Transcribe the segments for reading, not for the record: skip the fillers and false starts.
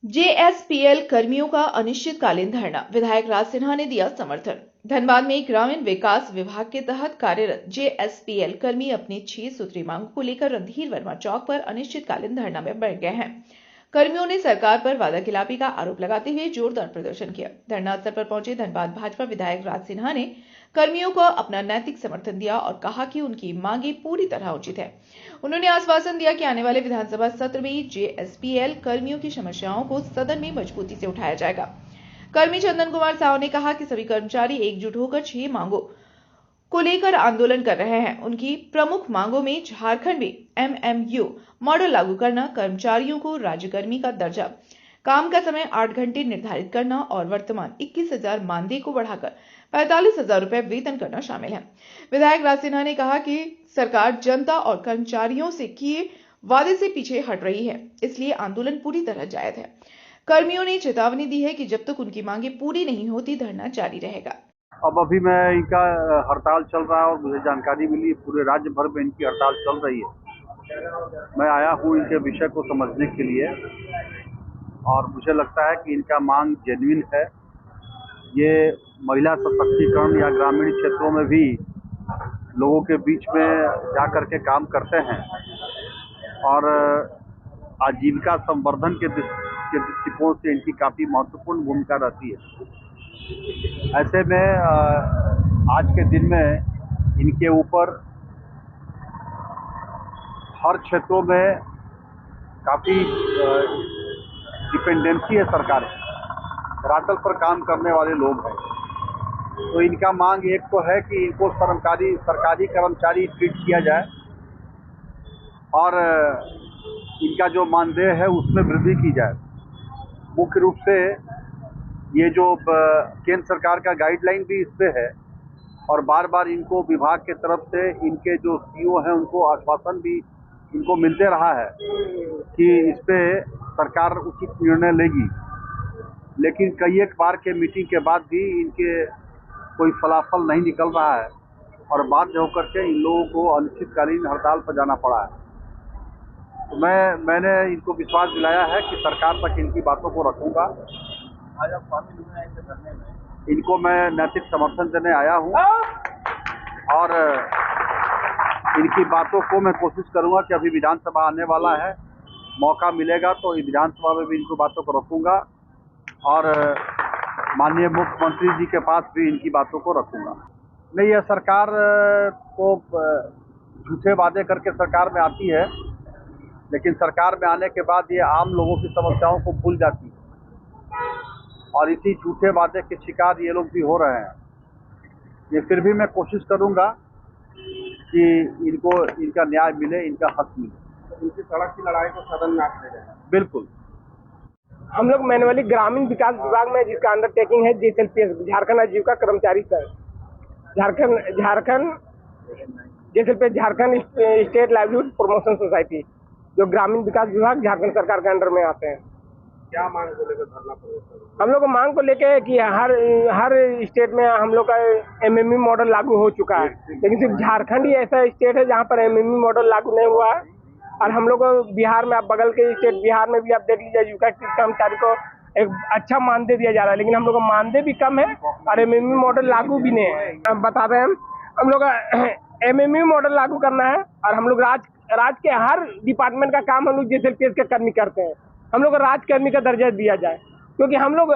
JSPL कर्मियों का अनिश्चितकालीन धरना, विधायक राज सिन्हा ने दिया समर्थन। धनबाद में ग्रामीण विकास विभाग के तहत कार्यरत जेएसपीएल कर्मी अपनी 6 सूत्री मांगों को लेकर रणधीर वर्मा चौक पर अनिश्चितकालीन धरना में बैठ गए हैं। कर्मियों ने सरकार पर वादाखिलाफी का आरोप लगाते हुए जोरदार प्रदर्शन किया। धरना स्थल पर पहुंचे धनबाद भाजपा विधायक राज सिन्हा ने कर्मियों को अपना नैतिक समर्थन दिया और कहा कि उनकी मांगे पूरी तरह उचित है। उन्होंने आश्वासन दिया कि आने वाले विधानसभा सत्र में जेएसपीएल कर्मियों की समस्याओं को सदन में मजबूती से उठाया जाएगा। कर्मी चंदन कुमार साहू ने कहा कि सभी कर्मचारी एकजुट होकर 6 मांगों को लेकर आंदोलन कर रहे हैं। उनकी प्रमुख मांगों में झारखंड में एमएमयू मॉडल लागू करना, कर्मचारियों को राज्यकर्मी का दर्जा, काम का समय 8 घंटे निर्धारित करना और वर्तमान 21,000 मानदेय को बढ़ाकर 45,000 रुपए वेतन करना शामिल है। विधायक राज सिन्हा ने कहा कि सरकार जनता और कर्मचारियों से किए वादे से पीछे हट रही है, इसलिए आंदोलन पूरी तरह जायज है। कर्मियों ने चेतावनी दी है कि जब तक उनकी मांगे पूरी नहीं होती धरना जारी रहेगा। अब अभी मैं इनका हड़ताल चल रहा है और मुझे जानकारी मिली पूरे राज्य भर में इनकी हड़ताल चल रही है। मैं आया हूँ इनके विषय को समझने के लिए और मुझे लगता है कि इनका मांग जेन्युइन है। ये महिला सशक्तिकरण या ग्रामीण क्षेत्रों में भी लोगों के बीच में जा कर के काम करते हैं और आजीविका संवर्धन के दृष्टिकोण से इनकी काफ़ी महत्वपूर्ण भूमिका रहती है। ऐसे में आज के दिन में इनके ऊपर हर क्षेत्रों में काफ़ी डिपेंडेंसी है सरकार की, धरातल पर काम करने वाले लोग हैं। तो इनका मांग एक तो है कि इनको सरकारी कर्मचारी ट्रीट किया जाए और इनका जो मानदेय है उसमें वृद्धि की जाए। मुख्य रूप से ये जो केंद्र सरकार का गाइडलाइन भी इस पे है और बार बार इनको विभाग के तरफ से इनके जो सीईओ हैं उनको आश्वासन भी इनको मिलते रहा है कि इस पे सरकार उचित निर्णय लेगी, लेकिन कई एक बार के मीटिंग के बाद भी इनके कोई फलाफल नहीं निकल रहा है और बाध्य होकर के इन लोगों को अनिश्चितकालीन हड़ताल पर जाना पड़ा है। तो मैंने इनको विश्वास दिलाया है कि सरकार तक इनकी बातों को रखूंगा। आज आप शामिल हुए हैं इनके धरने में, इनको मैं नैतिक समर्थन देने आया हूं और इनकी बातों को मैं कोशिश करूंगा कि अभी विधानसभा आने वाला है, मौका मिलेगा तो विधानसभा में भी इनको बातों को रखूंगा और माननीय मुख्यमंत्री जी के पास भी इनकी बातों को रखूंगा। नहीं, यह सरकार तो झूठे वादे करके सरकार में आती है, लेकिन सरकार में आने के बाद ये आम लोगों की समस्याओं को भूल जाती है और इसी झूठे वादे के शिकार ये लोग भी हो रहे हैं। ये फिर भी मैं कोशिश करूंगा कि इनको इनका न्याय मिले, इनका हक मिले। इनकी सड़क की लड़ाई को सदन में आप ले जाएं। बिल्कुल। हम लोग मैनुअली ग्रामीण विकास विभाग में, जिसका अंडरटेकिंग है जेएसपीएल, झारखंड आजीविका कर्मचारी संघ, Jharkhand JSPL, Jharkhand state livelihood promotion society, जो ग्रामीण विकास विभाग झारखंड सरकार के अंडर में आते हैं। क्या मांग को लेकर धरना प्रदर्शन? हम लोग मांग को लेकर कि हर स्टेट में हम लोग का एमएमयू मॉडल लागू हो चुका है, लेकिन सिर्फ झारखंड ही ऐसा स्टेट है जहाँ पर एमएमयू मॉडल लागू नहीं हुआ है। और हम लोग को बिहार में, आप बगल के स्टेट बिहार में भी आप देख लीजिए, आजीविका कर्मचारी को एक अच्छा मानदेय दिया जा रहा है, लेकिन हम लोग का मानदेय भी कम है और एमएमयू मॉडल लागू भी नहीं है। हम बता रहे हैं, हम लोग का एमएमयू मॉडल लागू करना है और हम लोग राज्य के हर डिपार्टमेंट का काम हम लोग जेएसपीएल के कर्मी करते हैं। हम लोग को राजकर्मी का दर्जा दिया जाए, क्योंकि हम लोग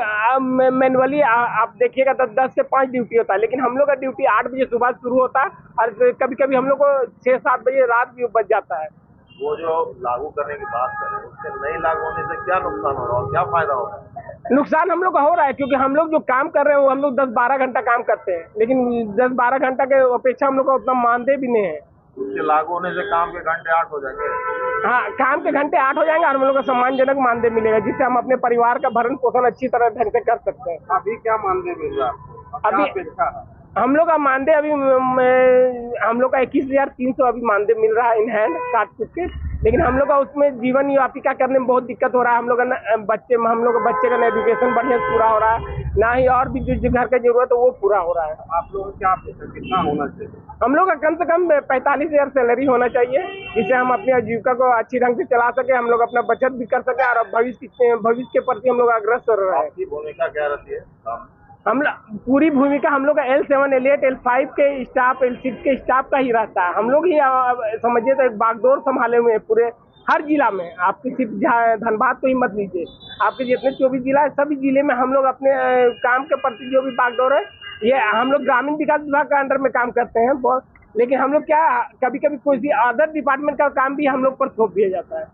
मैनुअली आप देखिएगा 10 से 5 ड्यूटी होता है, लेकिन हम लोग का ड्यूटी 8 बजे सुबह शुरू होता है और कभी कभी हम लोग को 6-7 बजे रात भी बच जाता है। वो जो लागू करने की बात कर रहे हैं, उसके नहीं लागू होने से क्या नुकसान हो रहा है, क्या फायदा हो रहा है? नुकसान हम लोग का हो रहा है, क्योंकि हम लोग जो काम कर रहे हैं वो हम लोग 10-12 घंटा काम करते हैं, लेकिन 10-12 घंटा के अपेक्षा हम लोग का उतना मानदेय भी नहीं है। उसके लागू होने से काम के घंटे 8 हो जाएंगे। हाँ, काम के घंटे 8 हो जाएंगे और हम लोग को सम्मानजनक मानदेय मिलेगा, जिससे हम अपने परिवार का भरण पोषण अच्छी तरह ढंग से कर सकते हैं। अभी क्या मानदेय मिल रहा है? अभी हम लोग का मानदेय, अभी हम लोग का 21,300 अभी मानदेय मिल रहा है इन हैंड काट के, लेकिन हम लोग का उसमें जीवन यापिका करने में बहुत दिक्कत हो रहा है। हम लोग का बच्चे का ना एजुकेशन बढ़िया से पूरा हो रहा है, ना ही और भी जो घर का जरूरत है वो पूरा हो रहा है। आप लोगों को क्या कितना होना चाहिए? हम लोग का कम से कम 45,000 सैलरी होना चाहिए, जिससे हम अपनी आजीविका को अच्छी ढंग से चला सके, हम लोग अपना बचत भी कर सके और भविष्य के प्रति हम लोग अग्रसर रहे। आपकी भूमिका क्या रहती है? हम पूरी भूमिका हम लोग का L7, L8, L5 के स्टाफ, L6 के स्टाफ का ही रहता है। हम लोग ही समझिए तो एक बागडोर संभाले हुए हैं पूरे हर जिला में। आपके सिर्फ धनबाद को ही मत लीजिए, आपके जितने 24 जिला है सभी जिले में हम लोग अपने काम के प्रति जो भी बागडोर है, ये हम लोग ग्रामीण विकास विभाग के अंडर में काम करते हैं। लेकिन हम लोग क्या कभी कभी कोई अदर डिपार्टमेंट का काम भी हम लोग पर सौंप दिया जाता है।